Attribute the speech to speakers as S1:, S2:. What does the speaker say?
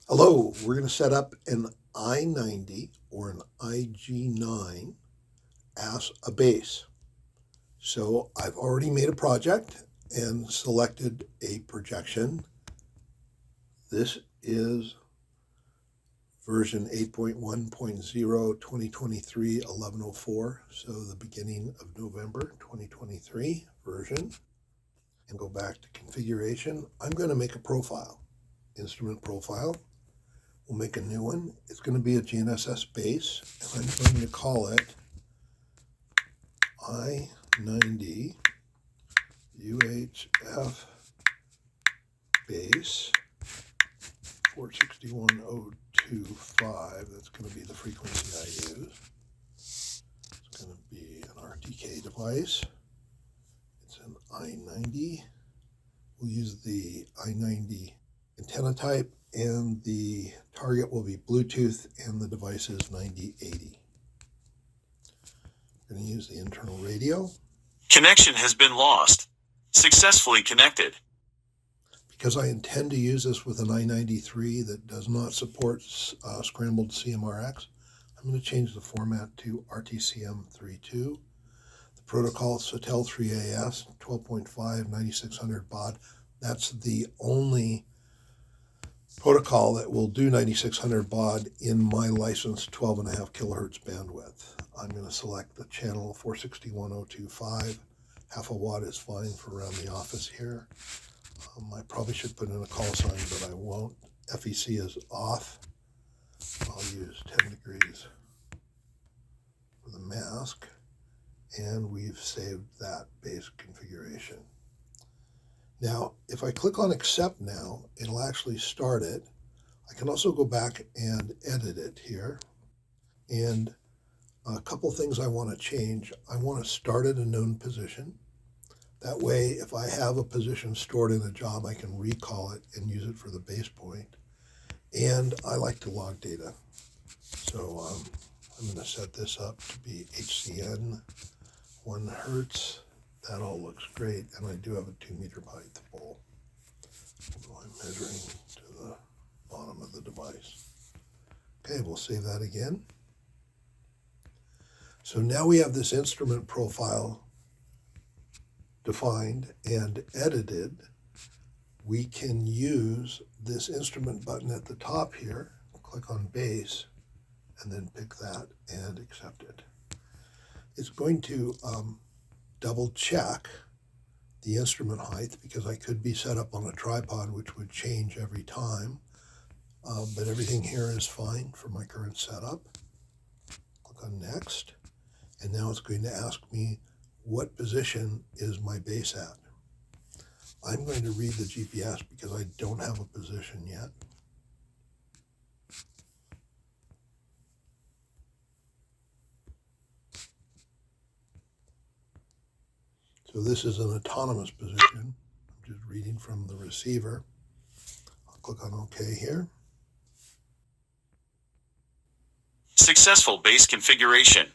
S1: Hello, we're going to set up an i90 or an iG9 as a base. So I've already made a project and selected a projection. This is version 8.1.0 2023 1104, so the beginning of November 2023 version. And go back to configuration. I'm going to make a profile, instrument profile. We'll make a new one. It's going to be a GNSS base, and I'm going to call it i90 UHF Base 461025. That's going to be the frequency I use. It's going to be an RTK device. It's an i90. We'll use the i90 antenna type, and the target will be Bluetooth, and the device is 9080. We're going to use the internal radio.
S2: Connection has been lost. Successfully connected.
S1: Because I intend to use this with an i93 that does not support scrambled CMRX, I'm going to change the format to RTCM32. The protocol Satel 3AS 12.5 9600 baud. That's the only protocol that will do 9600 baud in my licensed 12.5 kilohertz bandwidth. I'm going to select the channel 461025. Half a watt is fine for around the office here. I probably should put in a call sign, but I won't. FEC is off. I'll use 10 degrees for the mask, and we've saved that base configuration. Now, if I click on accept now, it'll actually start it. I can also go back and edit it here. And a couple things I want to change. I want to start at a known position. That way, if I have a position stored in a job, I can recall it and use it for the base point. And I like to log data. So I'm going to set this up to be HCN 1 Hertz. That all looks great, and I do have a 2 meter height pole. Although I'm measuring to the bottom of the device. Okay, we'll save that again. So now we have this instrument profile defined and edited. We can use this instrument button at the top here, click on base, and then pick that and accept it. It's going to double check the instrument height because I could be set up on a tripod, which would change every time. But everything here is fine for my current setup. Click on next. And now it's going to ask me what position is my base at. I'm going to read the GPS because I don't have a position yet. So this is an autonomous position. I'm just reading from the receiver. I'll click on OK here.
S2: Successful base configuration.